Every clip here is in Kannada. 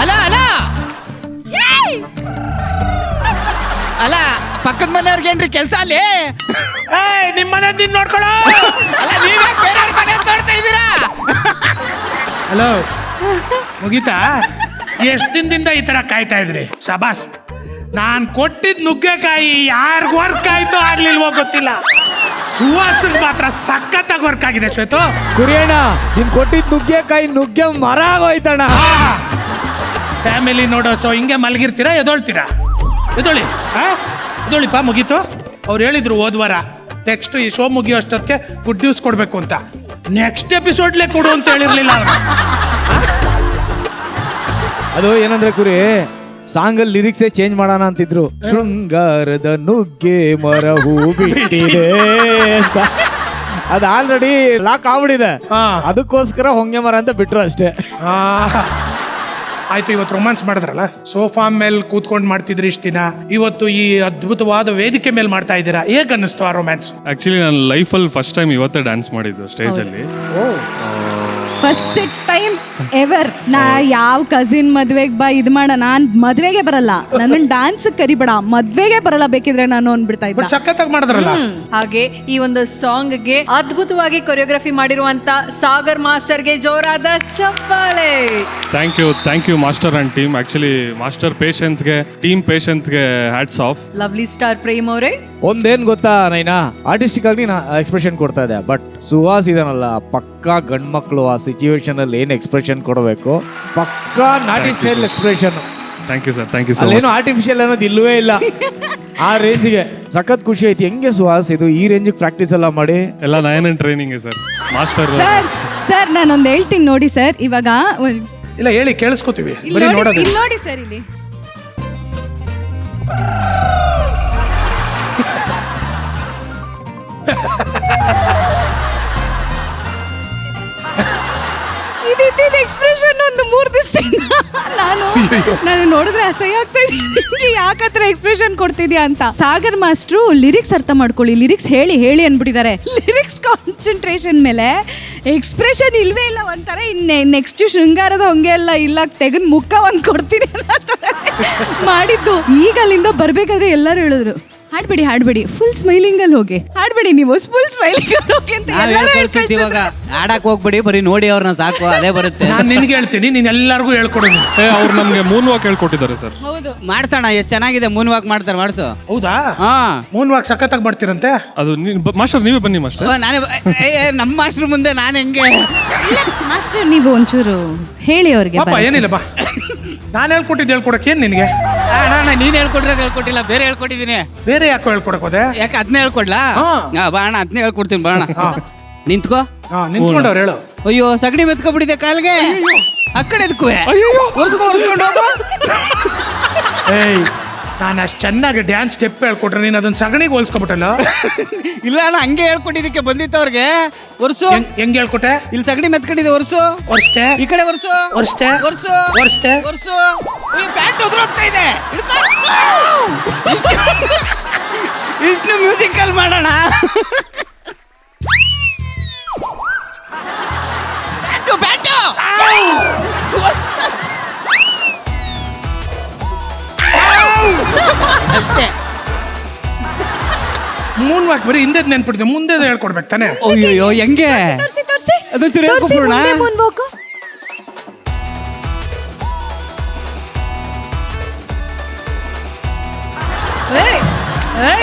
ಅಲ್ಲ ಅಲ್ಲ ಅಲ್ಲ ಪಕ್ಕದ ಮನೆಯವ್ರಿಗೇನ್ರಿ ಕೆಲಸ ಅಲ್ಲಿ? ನಿಮ್ಮ ಮನೆ ನೀನ್ ನೋಡ್ಕೊಳ್ಳೋ. ಅಲ್ಲ ನೀವೇ ಬೇರೆಯವ್ರ ಮನೆ ನೋಡ್ತಾ ಇದ್ದೀರಾ? ಹಲೋ, ಮುಗೀತಾ? ಎಷ್ಟು ದಿನದಿಂದ ಈ ತರ ಕಾಯ್ತಾ ಇದ್ರಿ? ಶಬಾಸ್. ನಾನ್ ಕೊಟ್ಟಿದ್ ನುಗ್ಗೆಕಾಯಿ ಯಾರಿಗ್ ವರ್ಕ್ ಆಯ್ತೋ ಆಗ್ಲಿಲ್ವೋ ಗೊತ್ತಿಲ್ಲ, ಸುವಾಸಗ್ ಮಾತ್ರ ಸಖತ್ತಾಗಿ ವರ್ಕ್ ಆಗಿದೆ ಶ್ವೇತು. ಕುರಿಯಣ್ಣ, ನಿನ್ ಕೊಟ್ಟಿದ್ ನುಗ್ಗೆ ಮರ ಆಗೋಯ್ತಣ್ಣ. ಫ್ಯಾಮಿಲಿ ನೋಡೋ ಸೊ ಹಿಂಗೆ ಮಲಗಿರ್ತೀರಾ? ಎದೊಳ್ತೀರಾ? ಎದೊಳಿಪ್ಪ. ಮುಗೀತು. ಅವ್ರು ಹೇಳಿದ್ರು ಹೋದ್ವಾರ ನೆಕ್ಸ್ಟ್ ಈ ಶೋ ಮುಗಿಯೋ ಅಷ್ಟೊತ್ತಿಗೆ ಗುಡ್ ನ್ಯೂಸ್ ಕೊಡ್ಬೇಕು ಅಂತ. ನೆಕ್ಸ್ಟ್ ಎಪಿಸೋಡ್ಲೇ ಕೊಡು ಅಂತ ಹೇಳಿರ್ಲಿಲ್ಲ ಅವ್ರು. ಅದು ಏನಂದ್ರೆ ಕುರಿ, ಸಾಂಗಲ್ಲಿ ಲಿರಿಕ್ಸೇ ಚೇಂಜ್ ಮಾಡೋಣ ಅಂತಿದ್ರು. ಶೃಂಗಾರದ ನುಗ್ಗೆ ಮರ ಹೂ ಬಿಟ್ಟಿದೆ ಅಂತ. ಅದು ಆಲ್ರೆಡಿ ಲಾಕ್ ಆಗ್ಬಿಟ್ಟಿದೆ. ಅದಕ್ಕೋಸ್ಕರ ಹೊಂಗೆ ಮರ ಅಂತ ಬಿಟ್ರು ಅಷ್ಟೇ. ಆಯ್ತು, ಇವತ್ತು ರೊಮ್ಯಾನ್ಸ್ ಮಾಡಿದ್ರಲ್ಲ, ಸೋಫಾ ಮೇಲೆ ಕೂತ್ಕೊಂಡು ಮಾಡ್ತಿದ್ರಿ ಇಷ್ಟು ದಿನ, ಇವತ್ತು ಈ ಅದ್ಭುತವಾದ ವೇದಿಕೆ ಮೇಲೆ ಮಾಡ್ತಾ ಇದ್ದೀರಾ. ಹೇಗ್ ಅನ್ನಿಸ್ತು ಆ ರೊಮ್ಯಾನ್ಸ್? ಆಕ್ಚುಲಿ ನಾನು ಲೈಫಲ್ಲಿ ಫಸ್ಟ್ ಟೈಮ್ ಇವತ್ತೇ ಡ್ಯಾನ್ಸ್ ಮಾಡಿದ್ದು ಸ್ಟೇಜಲ್ಲಿ. First time ever. ನಾ ಯಾವ ಕಸಿನ್ ಮದ್ವೆಗೆ ಬಾ ಇದು ಮಾಡ, ನಾನ್ ಮದ್ವೆಗೆ ಬರಲ್ಲ, ನನ್ನ ಡಾನ್ಸ್ ಕರಿಬೇಡ, ಮದ್ವೆಗೆ ಬರಲ್ಲ ಬೇಕಿದ್ರೆ ನಾನು ಅನ್ಬಿಡ್ತಾ ಇದ್ದೆ. ಸಖತ್ತಾಗಿ ಮಾಡಿದ್ರಲ್ಲ. ಹಾಗೆ ಈ ಒಂದು ಸಾಂಗ್ಗೆ ಅದ್ಭುತವಾಗಿ ಕೊರಿಯೋಗ್ರಫಿ ಮಾಡಿರುವಂತ ಸಾಗರ್ ಮಾಸ್ಟರ್ಗೆ ಜೋರಾದ ಚಪ್ಪಾಳೆ. Thank you master and team. Actually master ಪೇಷನ್ಸ್ಗೆ, ಟೀಮ್ ಪೇಷನ್ಸ್ಗೆ hats off. Lovely star Prem ಅವರೇ, ಒಂದೇನ್ ಗೊತ್ತಾ ನೈನಾ, ಆರ್ಟಿಸ್ಟಿಕ್ ಆಗಿ ನಾ ಎಕ್ಸ್ಪ್ರೆಷನ್ ಕೊಡ್ತಾ ಇದ್ದೆ, ಬಟ್ ಸುಹಾಸ್ ಇದನ್ನಲ್ಲ, ಪಕ್ಕಾ ಗಂಡ್ಮಕ್ಳು ಆ ಸಿಚುವೇಶನ್ ಅಲ್ಲಿ ಏನ್ ಎಕ್ಸ್ಪ್ರೆಷನ್ ಕೊಡಬೇಕು, ಪಕ್ಕಾ ನಾಟಿ style expression. Thank you sir, thank you sir. ಅಲ್ಲೇನು ಆರ್ಟಿಫಿಷಿಯಲ್ ಅನ್ನೋದು ಇಲ್ಲವೇ ಇಲ್ಲ. ಆ ರೇಂಜ್ಗೆ ಸಖತ್ ಖುಷಿ ಐತಿ. ಹೆಂಗೆ ಸುಹಾಸ್ ಇದು ಈ ರೇಂಜಿಗೆ ಪ್ರಾಕ್ಟೀಸ್ ಎಲ್ಲ ಮಾಡಿ? ಎಲ್ಲ ನಯನ ಟ್ರೈನಿಂಗ್ ಸರ್, ಮಾಸ್ಟರ್. ಸರ್ ನಾನೊಂದು ಹೇಳ್ತೀನಿ ನೋಡಿ ಸರ್. ಇವಾಗ ಇಲ್ಲ ಹೇಳಿ, ಕೇಳಿಸ್ಕೊತೀವಿ. ಇಲ್ಲಿ ನೋಡಿ ಸರ್, ಇಲ್ಲಿ ಇದಿದ್ದ ಎಕ್ಸ್ಪ್ರೆಷನ್ ಒಂದು 3 ದಿವಸದಿಂದ ನಾನು ನೋಡಿದ್ರೆ ಅಸಹ್ಯ ಆಗ್ತಾ ಇದೆ. ಯಾಕತ್ರ ಎಕ್ಸ್ಪ್ರೆಷನ್ ಕೊಡ್ತಿದ್ಯಾ ಅಂತ. ಸಾಗರ್ ಮಾಸ್ಟ್ರು ಲಿರಿಕ್ಸ್ ಅರ್ಥ ಮಾಡ್ಕೊಳ್ಳಿ, ಲಿರಿಕ್ಸ್ ಹೇಳಿ ಅಂದ್ಬಿಟ್ಟಿದ್ದಾರೆ. ಲಿರಿಕ್ಸ್ ಕಾನ್ಸಂಟ್ರೇಷನ್ ಮೇಲೆ ಎಕ್ಸ್ಪ್ರೆಷನ್ ಇಲ್ವೇ ಇಲ್ಲ. ಒಂಥರ ನೆಕ್ಸ್ಟ್ ಶೃಂಗಾರದ ಹೊಂಗೆ ಎಲ್ಲ ಇಲ್ಲ, ತೆಗೆದು ಮುಖ ಒಂದು ಕೊಡ್ತೀನಿ ಮಾಡಿದ್ದು. ಈಗ ಅಲ್ಲಿಂದ ಬರ್ಬೇಕಾದ್ರೆ ಎಲ್ಲರೂ ಹೇಳಿದ್ರು, ಹಾಡ್ಬೇಡಿ, ಫುಲ್ ಸ್ಮೈಲಿಂಗ್ ಅಲ್ಲಿ ಹೋಗಿ ಹಾಡ್ಬೇಡಿ, ನೀವು ಫುಲ್ ಸ್ಮೈಲಿಂಗ್ ಅಲ್ಲಿ ಹೋಗಿ ಅಂತ ಹೇಳ್ಕೊಡ್ತೀವಿ. ಇವಾಗ ಆಡಕ್ ಹೋಗ್ಬೇಡಿ, ಬರೀ ನೋಡಿ ಅವ್ರನ್ನ ಸಾಕು, ಅದೇ ಬರುತ್ತೆ. ನಾನು ನಿನ್ಗೆ ಹೇಳ್ತೀನಿ, ನೀನ್ ಎಲ್ಲರಿಗೂ ಹೇಳ್ಕೊಡು. ಅವ್ರು ನಮ್ಗೆ ಮೂನ್ ವಾಕ್ ಹೇಳ್ಕೊಟ್ಟಿದ್ದಾರೆ ಸರ್. ಹೌದು, ಮಾಡ್ಸೋಣ. ಎಷ್ಟು ಚೆನ್ನಾಗಿದೆ ಮೂನ್ ವಾಕ್ ಮಾಡ್ತಾರೆ, ಮಾಡ್ಸು. ಹೌದಾ? ಹಾ, ಮೂನ್ ವಾಕ್ ಸಖತ್ತಾಗಿ ಮಾಡ್ತೀರಂತೆ. ಅದು ಮಾಸ್ಟರ್ ನೀವೇ ಬನ್ನಿ ಮಾಸ್ಟರ್. ನಾನೇ ನಮ್ಮ ಮಾಸ್ಟರ್ ಮುಂದೆ ನಾನು ಹೆಂಗೆ? ಮಾಸ್ಟರ್ ನೀವು ಒಂಚೂರು ಹೇಳಿ ಅವ್ರಿಗೆ. ಪಾಪ ಏನಿಲ್ಲ ಬಾ, ನಾನು ಹೇಳ್ಕೊಡಕ್ಕೆ ಏನ್ ನಿನಗೆ? ನೀನ್ ಹೇಳ್ಕೊಟ್ಟಿಲ್ಲ, ಬೇರೆ ಹೇಳ್ಕೊಟ್ಟಿದ್ದೀನಿ. ಬೇರೆ ಯಾಕೋ ಹೇಳ್ಕೊಡಕ್ ಹೋದೆ? ಯಾಕೆ ಅದನ್ನೇ ಹೇಳ್ಕೊಡ್ಲಾ? ಬಾ ಅಣ್ಣ, ಅದನ್ನೇ ಹೇಳ್ಕೊಡ್ತೀನಿ. ಬಾ ಅಣ್ಣ, ನಿಂತ್ಕೋ. ನಿಂತ್ಕೊಂಡವ್ರು ಹೇಳು. ಅಯ್ಯೋ, ಸಗಣಿ ಮೆತ್ಕೊಬಿಟ್ಟಿದೆ ಕಾಲ್ಗೆ. ಆ ಕಡೆ ಎದ್ಕುವೆ, ಒರ್ಸ್ಕೊಂಡು ಹೋಗು. ಏಯ್, ನಾನು ಅಷ್ಟು ಚೆನ್ನಾಗಿ ಡ್ಯಾನ್ಸ್ ಸ್ಟೆಪ್ ಹೇಳ್ಕೊಟ್ರೆ ನೀನು ಅದನ್ನ ಸಗಣಿಗೆ ಹೋಲ್ಸ್ಕೊಬಿಟ್ಟಲ್ಲ. ಇಲ್ಲ ಅಣ್ಣ, ಹಂಗೆ ಹೇಳ್ಕೊಟ್ಟಿದ್ದಕ್ಕೆ ಬಂದಿತ್ತು ಅವ್ರಿಗೆ. ಒರ್ಸು. ಹೆಂಗ್ ಹೇಳ್ಕೊಟ್ಟೆ? ಇಲ್ಲಿ ಸಗಣಿ ಮೆತ್ಕೊಂಡಿದೆ, ಒರ್ಸು. ಒರ್ಸ್ತೆ. ಈ ಕಡೆ ಒರ್ಸು. ಒರ್ಸ್ತೆ. ಒರ್ಸು. ಒರ್ಸ್ತೆ. ಒರ್ಸು. ಪ್ಯಾಂಟ್ ಉದುರೋಗ್ತಾ ಇದೆ. ಇಷ್ಟು ಮ್ಯೂಸಿಕಲ್ ಮಾಡೋಣ. ಪ್ಯಾಂಟು ಅಷ್ಟೇ. ಮೂನ್ ವಾಕ್ ಬರೀ ಹಿಂದೆ ನೆನ್ಪಿಡ್ತೀವಿ, ಮುಂದೆ ಹೇಳ್ಕೊಡ್ಬೇಕು ತಾನೆ. ಅಯ್ಯೋ, ಹೆಂಗೆ? ತೋರಿಸಿ ಅದೊಂಚೂರು ಹೇಳ್ಕೊಬಿಡೋಣ.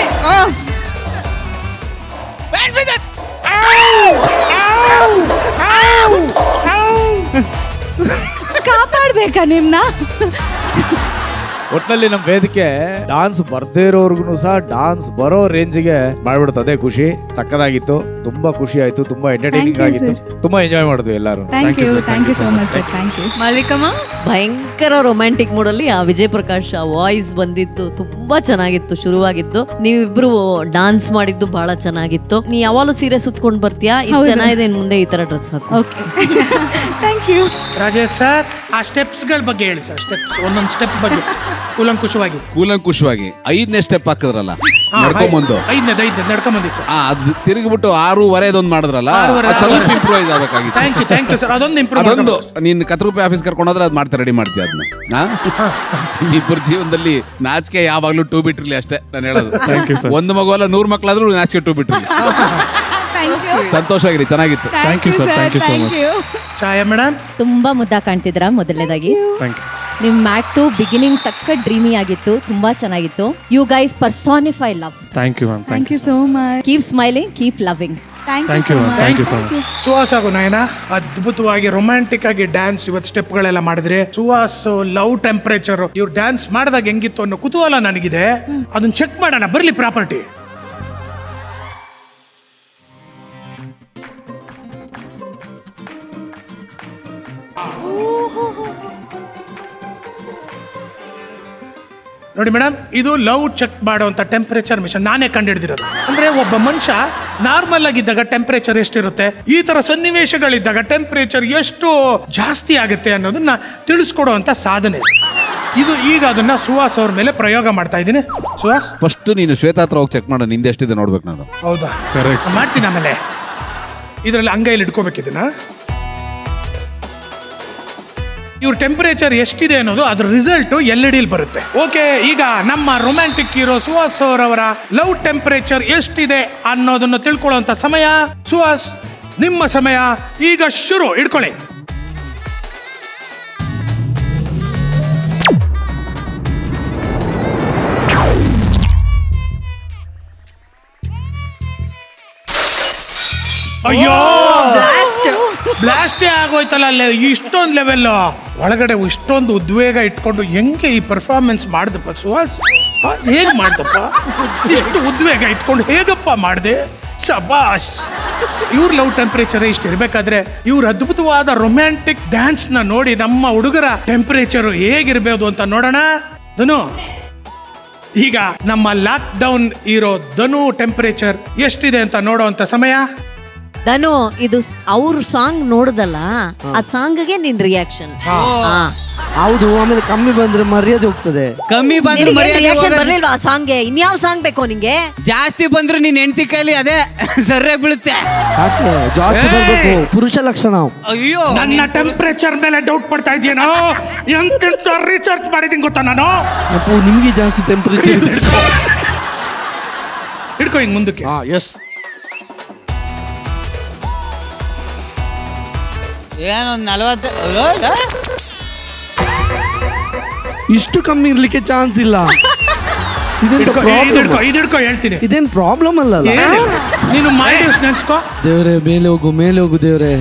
ಕಾಪಾಡ್ಬೇಕಾ ನಿಮ್ನ? ಒಟ್ನಲ್ಲಿ ನಮ್ಮ ವೇದಿಕೆ ಡಾನ್ಸ್ ಬರ್ದೇ ಇರೋರ್ಗು ಸಹ ಡಾನ್ಸ್ ಬರೋ ರೇಂಜ್ಗೆ ಮಾಡ್ಬಿಡ್ತದೆ. ಖುಷಿ ಸಕ್ಕದಾಗಿತ್ತು, ತುಂಬಾ ಖುಷಿ ಆಯ್ತು, ತುಂಬಾ ಎಂಟರ್ಟೈನಿಂಗ್ ಆಗಿತ್ತು, ತುಂಬಾ ಎಂಜಾಯ್ ಮಾಡಿದ್ವಿ ಎಲ್ಲರೂ. Thank you so much sir, thank you. ಮಾಲಿಕಮ್ಮ, ಭಯಂಕರ ರೊಮ್ಯಾಂಟಿಕ್ ಮೂಡಲ್ಲಿ ಆ ವಿಜಯ್ ಪ್ರಕಾಶ್ ಆ ವಾಯ್ಸ್ ಬಂದಿತ್ತು, ತುಂಬಾ ಚೆನ್ನಾಗಿತ್ತು. ಶುರುವಾಗಿತ್ತು, ನೀವಿಬ್ರು ಡಾನ್ಸ್ ಮಾಡಿದ್ದು ಬಹಳ ಚೆನ್ನಾಗಿತ್ತು. ನೀ ಯಾವಾಗಲೂ ಸೀರೆ ಸುತ್ಕೊಂಡು ಬರ್ತೀಯಾ, ಇದು ಚೆನ್ನಾಗಿದೆ, ಇನ್ ಮುಂದೆ ಈ ತರ ಡ್ರೆಸ್ ಹಾಕು. Okay, thank you. Rajesh sir, ಆ ಸ್ಟೆಪ್ಸ್ಗಳ ಬಗ್ಗೆ ಹೇಳಿ ಸರ್. ಸ್ಟೆಪ್ಸ್, ಒಂದೊಂದು ಸ್ಟೆಪ್ ಬಗ್ಗೆ. ಕೂಲಂಕುಷವಾಗಿ ಕೂಲಂಕುಷವಾಗಿ 5ನೇ ಸ್ಟೆಪ್ ಹಾಕಿದ್ರಲ್ಲ ನಡ್ಕೊಂಬಂದು ಐದನೇದು ನಡ್ಕೊಂಬಂದಿತ್ತು ಸರ್. ಅದು ತಿರುಗಿಬಿಟ್ಟು 6:15 ಮಾಡಿದ್ರಲ್ಲ 6:15 ಅದು ಸ್ವಲ್ಪ ಇಂಪ್ರೂವೈಸ್ ಆಗ್ಬೇಕಾಗಿತ್ತು. Thank you sir. ಅದೊಂದು ಇಂಪ್ರೂವ್ ಅದೊಂದು ನೀನ್ ಕತ್ರೂಪಿ ಆಫೀಸ್ ಕರ್ಕೊಂಡೋದ್ರೆ ಅದು ಮಾಡ್ತಾ ರೆಡಿ ಮಾಡ್ತೀಯ ಅದನ್ನ. ಇಬ್ಬರ ಜೀವನದಲ್ಲಿ ನಾಚಿಕೆ ಯಾವಾಗ್ಲೂ 2 ಬಿಟ್ರಿಲಿ ಅಷ್ಟೇ ನಾನು ಹೇಳೋದು. Thank you, sir. ಒಂದು ಮಗು ಅಲ್ಲ 100 ಮಕ್ಕಳಾದ್ರೂ ನಾಚಿಕೆ 2 ಬಿಟ್ರಿಲಿ. ಸಂತೋಷವಾಗಿರಿ, ಚೆನ್ನಾಗಿತ್ತು. Thank you, sir. Thank you so much. Chhaya madam ತುಂಬಾ ಮುದ್ದಾಗಿ ಕಾಣ್ತಿದ್ರ. ಮೊದಲನೇದಾಗಿ ಥ್ಯಾಂಕ್ ಯು. ನಿಮ್ ಮ್ಯಾಕ್ಟು ಬಿಗಿನಿಂಗ್ ಸಕ್ಕ ಡ್ರೀಮಿ ಆಗಿತ್ತು, ತುಂಬಾ ಚೆನ್ನಾಗಿತ್ತು. You guys personify love. Thank you ma'am. Thank you so much. Keep smiling, keep loving. Thank you ma'am. Thank you so much. Suhas ಹಾಗೂ ನಯನ ಅದ್ಭುತವಾಗಿ ರೊಮ್ಯಾಂಟಿಕ್ ಆಗಿ ಡ್ಯಾನ್ಸ್ ಇವತ್ತು ಸ್ಟೆಪ್ಗಳೆಲ್ಲ ಮಾಡಿದ್ರೆ, ಸುಹಾಸ್ ಲವ್ ಟೆಂಪರೇಚರ್ ಇವ್ರು ಡ್ಯಾನ್ಸ್ ಮಾಡಿದಾಗ ಹೆಂಗಿತ್ತು ಅನ್ನೋ ಕುತೂಹಲ ನನಗಿದೆ. ಅದನ್ನ ಚೆಕ್ ಮಾಡೋಣ, ಬರ್ಲಿ ಪ್ರಾಪರ್ಟಿ. ನೋಡಿ ಮೇಡಮ್, ಇದು ಲವ್ ಚೆಕ್ ಮಾಡುವಂತ ಟೆಂಪರೇಚರ್ ಮಿಷನ್ ನಾನೇ ಕಂಡುಹಿಡಿದಿರೋದು. ಅಂದ್ರೆ ಒಬ್ಬ ಮನುಷ್ಯ ನಾರ್ಮಲ್ ಆಗಿದ್ದಾಗ ಟೆಂಪರೇಚರ್ ಎಷ್ಟಿರುತ್ತೆ, ಈ ತರ ಸನ್ನಿವೇಶಗಳಿದ್ದಾಗ ಟೆಂಪರೇಚರ್ ಎಷ್ಟು ಜಾಸ್ತಿ ಆಗುತ್ತೆ ಅನ್ನೋದನ್ನ ತಿಳಿಸ್ಕೊಡುವಂತ ಸಾಧನೆ ಇದು. ಈಗ ಅದನ್ನ ಸುಹಾಸ್ ಅವ್ರ ಮೇಲೆ ಪ್ರಯೋಗ ಮಾಡ್ತಾ ಇದ್ದೀನಿ. ಸುಹಾಸ್, ಫಸ್ಟ್ ನೀನು ಶ್ವೇತಾ ಹತ್ರ ಹೋಗಿ ಚೆಕ್ ಮಾಡು, ನಿಂದೆ ಎಷ್ಟಿದೆ ನೋಡ್ಬೇಕು ನಾನು. ಹೌದಾ? Correct. ಮಾಡ್ತೀನಿ. ಆಮೇಲೆ ಇದರಲ್ಲಿ ಅಂಗೈಲಿ ಇಟ್ಕೋಬೇಕಿದ್ದೀನ. ಇವ್ರ ಟೆಂಪರೇಚರ್ ಎಷ್ಟಿದೆ ಅನ್ನೋದು ಅದ್ರ ರಿಸಲ್ಟ್ LED ಬರುತ್ತೆ. ಓಕೆ, ಈಗ ನಮ್ಮ ರೊಮ್ಯಾಂಟಿಕ್ ಹೀರೋ ಸುಹಾಸ್ ಅವರವರ ಲವ್ ಟೆಂಪರೇಚರ್ ಎಷ್ಟಿದೆ ಅನ್ನೋದನ್ನು ತಿಳ್ಕೊಳ್ಳುವಂತ ಸಮಯ. ಸುಹಾಸ್, ನಿಮ್ಮ ಸಮಯ ಈಗ ಶುರು. ಇಟ್ಕೊಳ್ಳಿ. ಅಯ್ಯೋ, ಬ್ಲಾಸ್ಟೇ ಆಗೋಯ್ತಲ್ಲ ಅಲ್ಲೇ. ಇಷ್ಟೊಂದು ಲೆವೆಲ್ ಒಳಗಡೆ ಇಷ್ಟೊಂದು ಉದ್ವೇಗ ಇಟ್ಕೊಂಡು ಹೆಂಗೆ ಈ ಪರ್ಫಾರ್ಮೆನ್ಸ್ ಮಾಡ್ದಪ್ಪ ಸುಹಾಸ್? ಹೇಗ್ ಮಾಡ್ದಪ್ಪ? ಇಷ್ಟು ಉದ್ವೇಗ ಇಟ್ಕೊಂಡು ಹೇಗಪ್ಪ ಮಾಡ್ದೆ? ಶಬಾಷ್. ಇವ್ರ ಲವ್ ಟೆಂಪರೇಚರ್ ಇಷ್ಟು ಇರ್ಬೇಕಾದ್ರೆ ಇವ್ರ ಅದ್ಭುತವಾದ ರೊಮ್ಯಾಂಟಿಕ್ ಡ್ಯಾನ್ಸ್ ನ ನೋಡಿ ನಮ್ಮ ಹುಡುಗರ ಟೆಂಪರೇಚರ್ ಹೇಗಿರ್ಬೋದು ಅಂತ ನೋಡೋಣ. ಧನು, ಈಗ ನಮ್ಮ ಲಾಕ್ ಡೌನ್ ಇರೋ ಧನು ಟೆಂಪರೇಚರ್ ಎಷ್ಟಿದೆ ಅಂತ ನೋಡುವಂತ ಸಮಯ. ಧನು, ಇದು ಅವ್ರ ಸಾಂಗ್ ನೋಡುದಲ್ಲ, ಆ ಸಾಂಗ್ಗೆ ನಿನ್ ರಿಯಾಕ್ಷನ್. ಹೌದು, ಆಮೇಲೆ ಕಮ್ಮಿ ಬಂದ್ರೆ ಮರ್ಯಾದೆ ಹೋಗ್ತದೆ. ಕಮ್ಮಿ ಬಂದ್ರೆ ಮರ್ಯಾದೆ ರಿಯಾಕ್ಷನ್ ಹೋಗೋದು. ಬರ್ಲಿಲ್ವಾ ಆ ಸಾಂಗ್ಗೆ? ಇನ್ಯಾವ ಸಾಂಗ್ ಬೇಕೋ ನಿಂಗೆ? ಜಾಸ್ತಿ ಬಂದ್ರೆ ನೀನ್ ಹೆಂಡತಿ ಕೈಲಿ ಅದೇ ಸರಿಯಾಗಿ ಬೀಳುತ್ತೆ. ಯಾಕೆ ಜಾಸ್ತಿ ಬರ್ಬೇಕು? ಪುರುಷ ಲಕ್ಷಣ. ಅಯ್ಯೋ, ನನ್ನ ಟೆಂಪರೇಚರ್ ಮೇಲೆ ಡೌಟ್ ಪಡ್ತಾ ಇದೆಯೇನೋ? ಎಂತೆಂತ ರಿಸರ್ಚ್ ಮಾಡಿದೀನಿ ಗೊತ್ತಾ ನಾನು. ಅಪ್ಪು, ನಿಮ್ಗೆ ಜಾಸ್ತಿ ಟೆಂಪರೇಚರ್. ಹಿಡ್ಕೊ ಹಿಂಗ್ ಮುಂದಕ್ಕೆ. ಎಸ್. ಏನೊಂದು 40. ಇಷ್ಟು ಕಮ್ಮಿ ಇರ್ಲಿಕ್ಕೆ ಚಾನ್ಸ್ ಇಲ್ಲ. ಇದಿಡ್ಕೊ ಹೇಳ್ತೀನಿ. ಇದೇನ್ ಪ್ರಾಬ್ಲಮ್ ಅಲ್ಲ. ಏನಿಲ್ಲ. ನೀನು ಮಾಡಿ ನೆನ್ಸ್ಕೋ. ದೇವ್ರೆ, ಮೇಲೆ ಹೋಗು, ಮೇಲೆ ಹೋಗು ದೇವ್ರೆ.